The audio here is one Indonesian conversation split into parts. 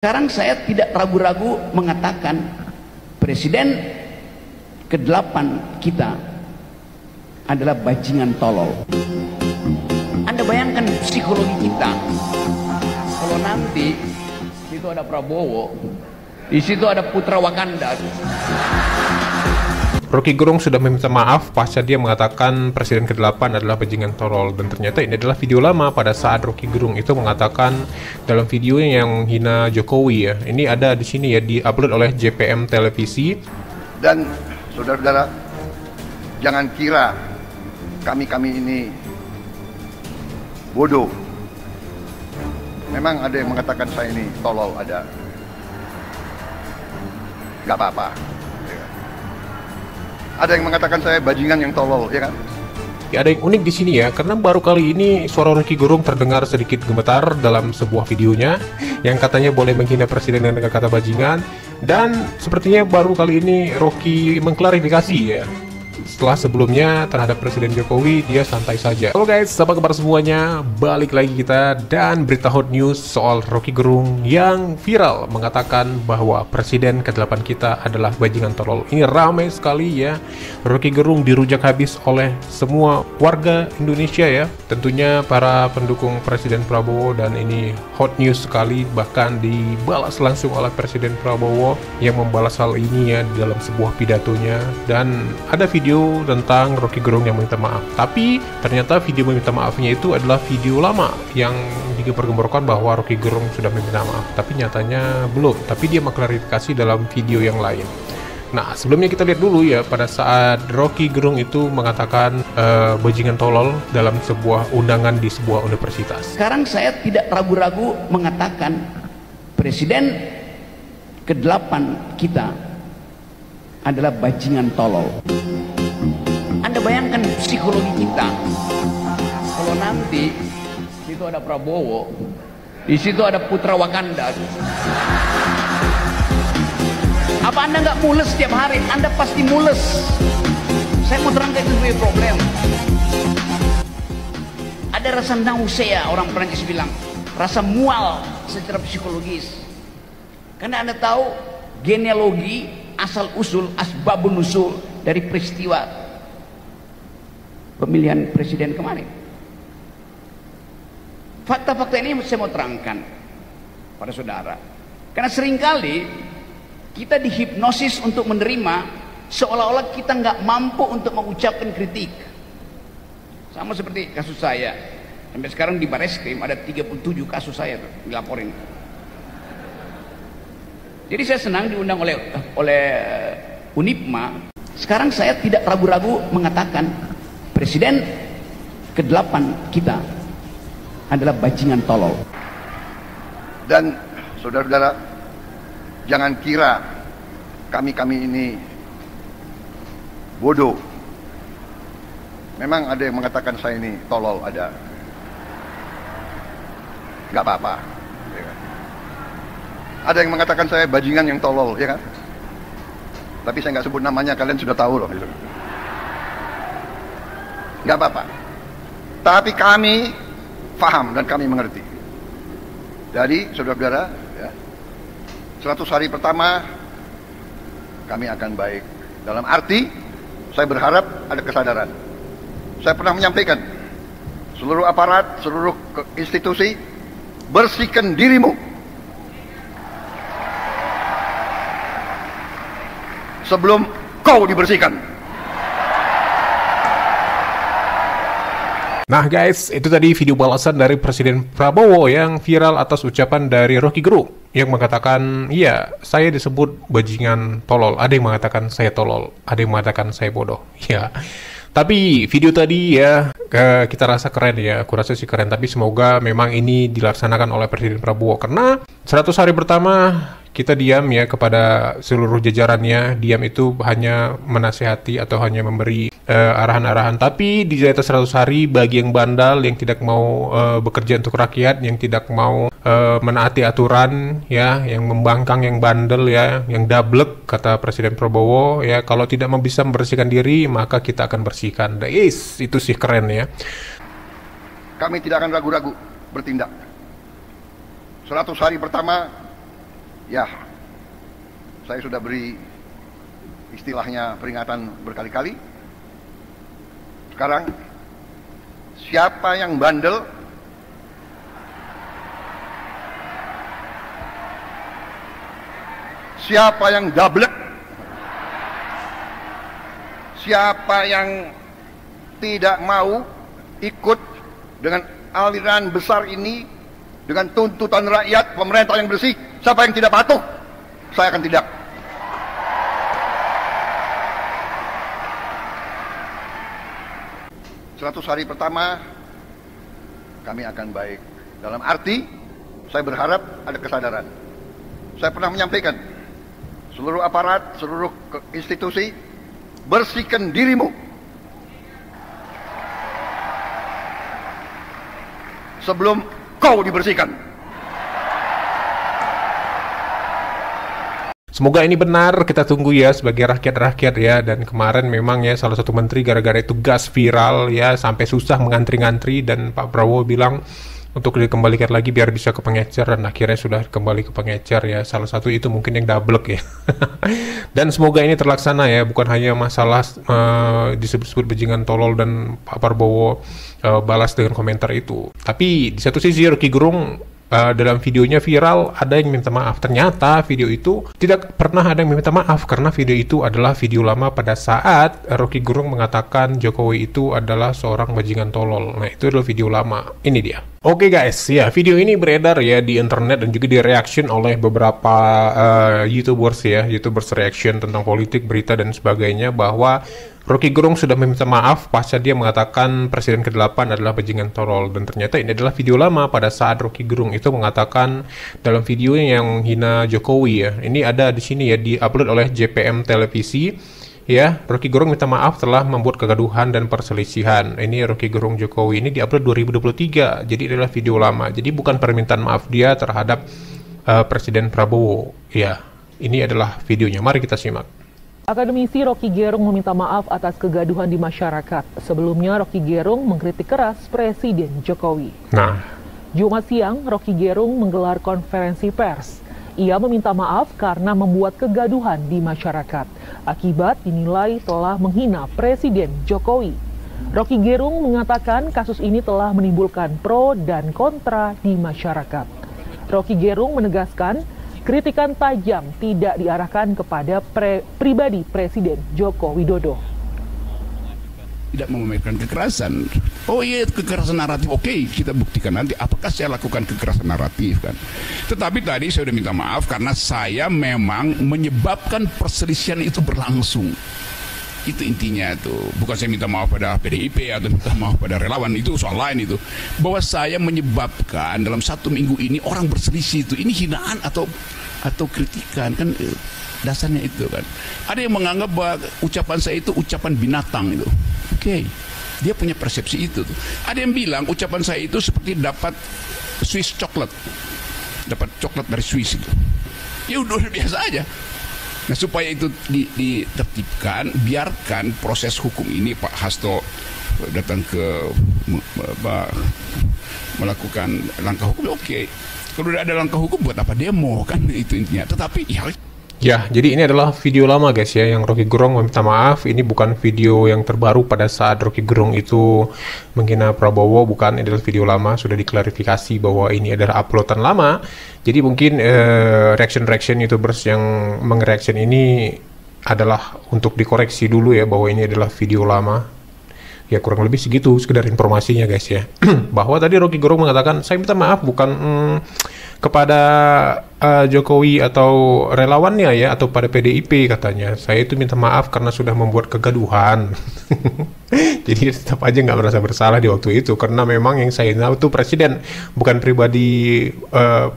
Sekarang saya tidak ragu-ragu mengatakan Presiden ke-8 kita adalah bajingan tolol. Anda bayangkan psikologi kita. Kalau nanti itu ada Prabowo, di situ ada Putra Wakanda. Rocky Gerung sudah meminta maaf pasca dia mengatakan Presiden ke-8 adalah bajingan tolol, dan ternyata ini adalah video lama pada saat Rocky Gerung itu mengatakan dalam videonya yang menghina Jokowi ya. Ini ada di sini ya, diupload oleh JPM Televisi. Dan saudara-saudara, jangan kira kami ini bodoh. Memang ada yang mengatakan saya ini tolol, ada. Gak apa-apa. Ada yang mengatakan saya bajingan yang tolol, ya kan? Ya, ada yang unik di sini ya, karena baru kali ini suara Rocky Gerung terdengar sedikit gemetar dalam sebuah videonya yang katanya boleh menghina presiden dengan kata bajingan, dan sepertinya baru kali ini Rocky mengklarifikasi ya. Setelah sebelumnya terhadap Presiden Jokowi dia santai saja. Halo guys, apa kabar semuanya? Balik lagi kita dan berita hot news soal Rocky Gerung yang viral mengatakan bahwa Presiden ke-8 kita adalah bajingan tolol. Ini ramai sekali ya. Rocky Gerung dirujak habis oleh semua warga Indonesia ya. Tentunya para pendukung Presiden Prabowo, dan ini hot news sekali, bahkan dibalas langsung oleh Presiden Prabowo yang membalas hal ini ya dalam sebuah pidatonya, dan ada video tentang Rocky Gerung yang meminta maaf. Tapi ternyata video meminta maafnya itu adalah video lama yang digembar-gemborkan bahwa Rocky Gerung sudah meminta maaf, tapi nyatanya belum. Tapi dia mengklarifikasi dalam video yang lain. Nah, sebelumnya kita lihat dulu ya pada saat Rocky Gerung itu mengatakan bajingan tolol dalam sebuah undangan di sebuah universitas. Sekarang saya tidak ragu-ragu mengatakan Presiden ke-8 kita adalah bajingan tolol. Anda bayangkan psikologi kita. Kalau nanti itu ada Prabowo, di situ ada Putra Wakanda. Apa Anda nggak mules setiap hari? Anda pasti mules. Saya mau terangkan itu sebagai problem. Ada rasa nausea, orang Prancis bilang, rasa mual secara psikologis. Karena Anda tahu genealogi, asal usul, asbabun nusul dari peristiwa pemilihan presiden kemarin. Fakta-fakta ini saya mau terangkan pada saudara, karena seringkali kita dihipnosis untuk menerima seolah-olah kita nggak mampu untuk mengucapkan kritik. Sama seperti kasus saya, sampai sekarang di Bareskrim ada 37 kasus saya tuh dilaporin. Jadi saya senang diundang oleh Unipma. Sekarang saya tidak ragu-ragu mengatakan Presiden ke-8 kita adalah bajingan tolol. Dan saudara-saudara, jangan kira kami ini bodoh. Memang ada yang mengatakan saya ini tolol, ada. Gak apa-apa, ya kan? Ada yang mengatakan saya bajingan yang tolol, ya kan? Tapi saya nggak sebut namanya, kalian sudah tahu loh. Nggak apa-apa. Tapi kami paham dan kami mengerti. Jadi saudara-saudara, ya, 100 hari pertama kami akan baik. Dalam arti saya berharap ada kesadaran. Saya pernah menyampaikan, seluruh aparat, seluruh institusi, bersihkan dirimu sebelum kau dibersihkan. Nah guys, itu tadi video balasan dari Presiden Prabowo yang viral atas ucapan dari Rocky Gerung yang mengatakan, iya, saya disebut bajingan tolol. Ada yang mengatakan saya tolol, ada yang mengatakan saya bodoh. Ya, tapi video tadi ya kita rasa keren ya, aku rasa sih keren. Tapi semoga memang ini dilaksanakan oleh Presiden Prabowo, karena 100 hari pertama kita diam ya kepada seluruh jajarannya. Diam itu hanya menasihati atau hanya memberi arahan-arahan. Tapi di atas 100 hari bagi yang bandal, yang tidak mau bekerja untuk rakyat, yang tidak mau menaati aturan ya, yang membangkang, yang bandel ya, yang dablek kata Presiden Prabowo ya, kalau tidak bisa membersihkan diri maka kita akan bersihkan. Itu sih keren ya. Kami tidak akan ragu-ragu bertindak. 100 hari pertama Ya, saya sudah beri istilahnya peringatan berkali-kali. Sekarang, siapa yang bandel, siapa yang gablek, siapa yang tidak mau ikut dengan aliran besar ini, dengan tuntutan rakyat, pemerintah yang bersih, siapa yang tidak patuh, saya akan tidak. Seratus hari pertama kami akan baik. Dalam arti, saya berharap ada kesadaran. Saya pernah menyampaikan, seluruh aparat, seluruh institusi, bersihkan dirimu. Sebelum kau dibersihkan. Semoga ini benar, kita tunggu ya sebagai rakyat-rakyat ya. Dan kemarin memang ya salah satu menteri gara-gara itu gas viral ya, sampai susah mengantri-ngantri, dan Pak Prabowo bilang untuk dikembalikan lagi biar bisa ke pengecer, dan akhirnya sudah kembali ke pengecer ya. Salah satu itu mungkin yang double ya. Dan semoga ini terlaksana ya, bukan hanya masalah disebut-sebut bajingan tolol dan Pak Prabowo balas dengan komentar itu. Tapi di satu sisi Rocky Gerung dalam videonya viral, ada yang minta maaf. Ternyata video itu tidak pernah ada yang minta maaf, karena video itu adalah video lama pada saat Rocky Gerung mengatakan Jokowi itu adalah seorang bajingan tolol. Nah, itu adalah video lama. Ini dia. Oke guys, ya video ini beredar ya di internet dan juga di reaction oleh beberapa YouTubers ya, YouTubers reaction tentang politik, berita dan sebagainya, bahwa Rocky Gerung sudah meminta maaf pasca dia mengatakan Presiden ke-8 adalah bajingan tolol. Dan ternyata ini adalah video lama pada saat Rocky Gerung itu mengatakan dalam videonya yang menghina Jokowi ya. Ini ada di sini ya, diupload oleh JPM Televisi ya. Rocky Gerung minta maaf telah membuat kegaduhan dan perselisihan. Ini Rocky Gerung Jokowi, ini diupload 2023. Jadi adalah video lama. Jadi bukan permintaan maaf dia terhadap Presiden Prabowo ya. Ini adalah videonya. Mari kita simak. Akademisi Rocky Gerung meminta maaf atas kegaduhan di masyarakat. Sebelumnya Rocky Gerung mengkritik keras Presiden Jokowi. Jumat siang, Rocky Gerung menggelar konferensi pers. Ia meminta maaf karena membuat kegaduhan di masyarakat. Akibat dinilai telah menghina Presiden Jokowi. Rocky Gerung mengatakan kasus ini telah menimbulkan pro dan kontra di masyarakat. Rocky Gerung menegaskan kritikan tajam tidak diarahkan kepada pribadi Presiden Joko Widodo. Tidak memamerkan kekerasan. Oh iya, kekerasan naratif. Oke, kita buktikan nanti apakah saya lakukan kekerasan naratif kan. Tetapi tadi saya sudah minta maaf karena saya memang menyebabkan perselisihan itu berlangsung. Itu intinya tuh. Bukan saya minta maaf pada PDIP atau minta maaf pada relawan, itu soal lain itu. Bahwa saya menyebabkan dalam 1 minggu ini orang berselisih itu. Ini hinaan atau kritikan kan, dasarnya itu kan. Ada yang menganggap bahwa ucapan saya itu ucapan binatang itu. Oke. Dia punya persepsi itu tuh. Ada yang bilang ucapan saya itu seperti dapat Swiss chocolate. Dapat coklat dari Swiss itu. Ya udah biasa aja. Nah, supaya itu ditertibkan, biarkan proses hukum ini. Pak Hasto datang ke melakukan langkah hukum, oke. Kalau udah ada langkah hukum, buat apa demo kan, itu intinya. Tetapi ya, jadi ini adalah video lama guys ya, yang Rocky Gerung meminta maaf. Ini bukan video yang terbaru pada saat Rocky Gerung itu menghina Prabowo, bukan. Ini adalah video lama, sudah diklarifikasi bahwa ini adalah uploadan lama. Jadi mungkin reaction YouTubers yang mengreaction ini adalah untuk dikoreksi dulu ya, bahwa ini adalah video lama. Ya kurang lebih segitu sekedar informasinya guys ya. Bahwa tadi Rocky Gerung mengatakan saya minta maaf bukan kepada Jokowi atau relawannya ya, atau pada PDIP katanya. Saya itu minta maaf karena sudah membuat kegaduhan. Jadi tetap aja nggak merasa bersalah di waktu itu, karena memang yang saya tahu itu presiden, bukan pribadi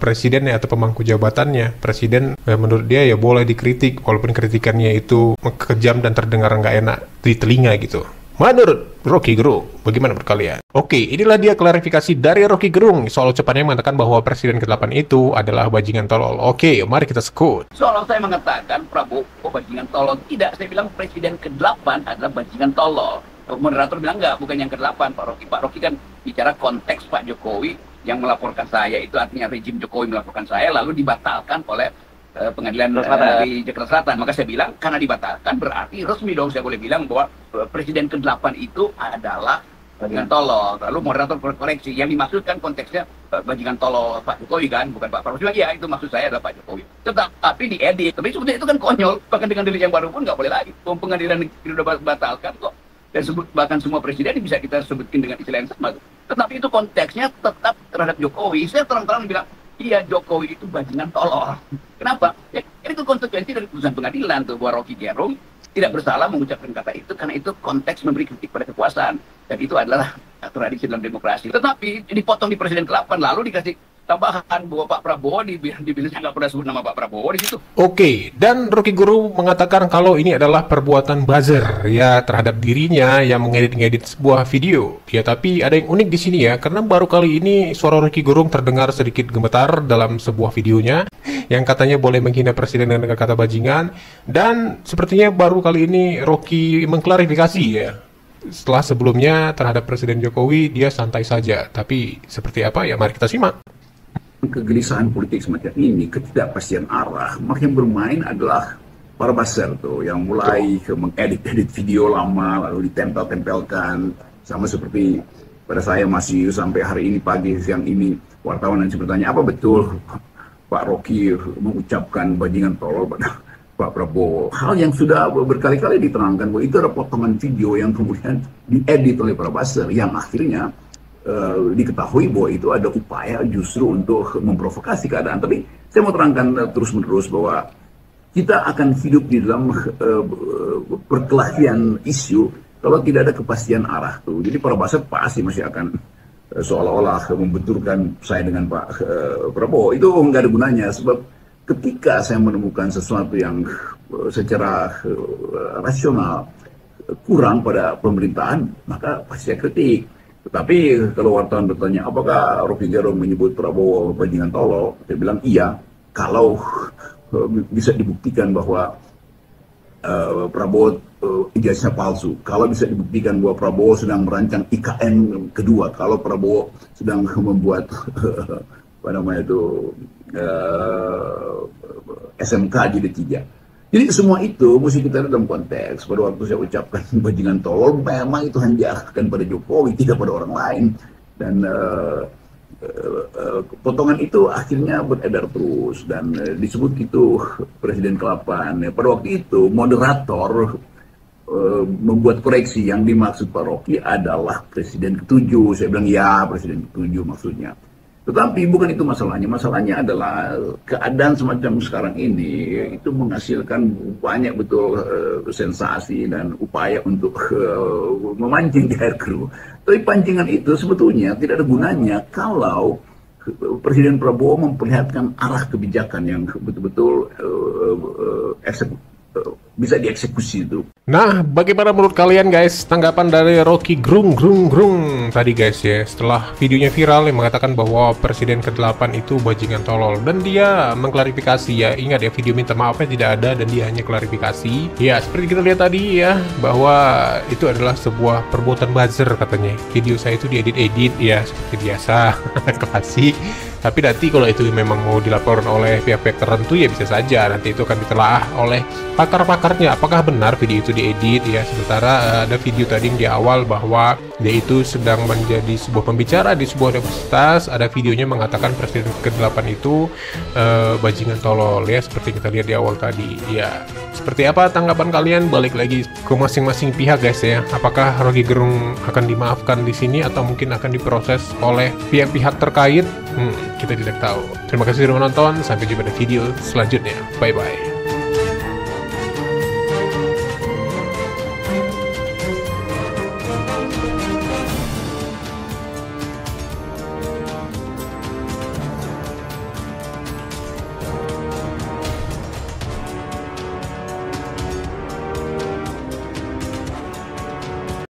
presiden ya, atau pemangku jabatannya. Presiden menurut dia ya boleh dikritik walaupun kritikannya itu kejam dan terdengar nggak enak di telinga gitu. Menurut Rocky Gerung, bagaimana menurut kalian? Oke, inilah dia klarifikasi dari Rocky Gerung soal ucapannya mengatakan bahwa Presiden ke-8 itu adalah bajingan tolol. Oke, mari kita sekut. Soal saya mengatakan Prabowo bajingan tolol, tidak. Saya bilang Presiden ke-8 adalah bajingan tolol. Moderator bilang enggak, bukan yang ke-8 Pak Rocky. Pak Rocky kan bicara konteks Pak Jokowi yang melaporkan saya, itu artinya rejim Jokowi melaporkan saya lalu dibatalkan oleh pengadilan di Jakarta Selatan. Maka saya bilang karena dibatalkan berarti resmi dong saya boleh bilang bahwa presiden ke-8 itu adalah bajingan tolol. Lalu moderator koreksi, yang dimaksudkan konteksnya bajingan tolol Pak Jokowi kan, bukan Pak Prabowo. Iya, itu maksud saya adalah Pak Jokowi. Tapi diedit. Tapi sebetulnya itu kan konyol. Bahkan dengan delik yang baru pun nggak boleh lagi. Pengadilan negeri sudah batalkan kok. Dan bahkan semua presiden bisa kita sebutkan dengan istilah yang sama. Tetapi itu konteksnya tetap terhadap Jokowi. Saya terang-terang bilang, iya Jokowi itu bajingan tolol. Kenapa? Ya, itu konsekuensi dari putusan pengadilan tuh bahwa Rocky Gerung tidak bersalah mengucapkan kata itu karena itu konteks memberi kritik pada kekuasaan, dan itu adalah tradisi dalam demokrasi. Tetapi dipotong di presiden ke-8 lalu dikasih tambahan bahwa Pak Prabowo dibilangnya nggak pernah sebut nama Pak Prabowo di situ. Oke, dan Rocky Gerung mengatakan kalau ini adalah perbuatan buzzer ya terhadap dirinya yang mengedit-ngedit sebuah video. Ya, tapi ada yang unik di sini ya, karena baru kali ini suara Rocky Gerung terdengar sedikit gemetar dalam sebuah videonya yang katanya boleh menghina presiden dengan kata bajingan, dan sepertinya baru kali ini Rocky mengklarifikasi ya. Setelah sebelumnya terhadap Presiden Jokowi dia santai saja, tapi seperti apa ya mari kita simak. Kegelisahan politik semacam ini, ketidakpastian arah, maka yang bermain adalah para buzzer tuh yang mulai mengedit-edit video lama lalu ditempel-tempelkan, sama seperti pada saya masih sampai hari ini pagi siang ini wartawan yang bertanya apa betul Pak Rocky mengucapkan bajingan tolol pada Pak Prabowo. Hal yang sudah berkali-kali diterangkan bahwa itu ada potongan video yang kemudian diedit oleh para buzzer yang akhirnya diketahui bahwa itu ada upaya justru untuk memprovokasi keadaan. Tapi saya mau terangkan terus-menerus bahwa kita akan hidup di dalam perkelahian isu kalau tidak ada kepastian arah tuh. Jadi para buzzer pasti masih akan seolah-olah membenturkan saya dengan Pak Prabowo. Itu nggak ada gunanya, sebab ketika saya menemukan sesuatu yang secara rasional kurang pada pemerintahan, maka pasti saya kritik. Tetapi kalau wartawan bertanya apakah Rocky Gerung menyebut Prabowo bajingan tolol, saya bilang iya kalau bisa dibuktikan bahwa Prabowo ijazahnya palsu, kalau bisa dibuktikan bahwa Prabowo sedang merancang IKN kedua, kalau Prabowo sedang membuat apa namanya itu SMK jilid 3. Jadi semua itu mesti kita dalam konteks. Pada waktu saya ucapkan bajingan tolol, memang itu hanya diarahkan pada Jokowi, tidak pada orang lain. Dan potongan itu akhirnya beredar terus dan disebut itu Presiden ke-8. Ya, pada waktu itu moderator membuat koreksi, yang dimaksud Pak Rocky adalah Presiden ke-7. Saya bilang ya Presiden ke-7 maksudnya. Tetapi bukan itu masalahnya. Masalahnya adalah keadaan semacam sekarang ini itu menghasilkan banyak betul sensasi dan upaya untuk memancing di air keruh. Tapi pancingan itu sebetulnya tidak ada gunanya kalau Presiden Prabowo memperlihatkan arah kebijakan yang betul-betul bisa dieksekusi itu. Nah, bagaimana menurut kalian guys tanggapan dari Rocky Gerung tadi guys ya, setelah videonya viral yang mengatakan bahwa Presiden ke-8 itu bajingan tolol, dan dia mengklarifikasi ya, ingat ya video minta maafnya tidak ada dan dia hanya klarifikasi ya, seperti kita lihat tadi ya, bahwa itu adalah sebuah perbuatan buzzer katanya. Video saya itu diedit-edit ya seperti biasa klasik. Tapi nanti kalau itu memang mau dilaporkan oleh pihak-pihak tertentu ya bisa saja nanti itu akan ditelaah oleh pakar-pakarnya apakah benar video itu diedit ya. Sementara ada video tadi di awal bahwa dia itu sedang menjadi sebuah pembicara di sebuah universitas, ada videonya mengatakan Presiden ke-8 itu bajingan tolol ya, seperti kita lihat di awal tadi ya. Seperti apa tanggapan kalian? Balik lagi ke masing-masing pihak guys ya. Apakah Rocky Gerung akan dimaafkan di sini atau mungkin akan diproses oleh pihak-pihak terkait? Kita tidak tahu. Terima kasih sudah menonton. Sampai jumpa di video selanjutnya. Bye bye.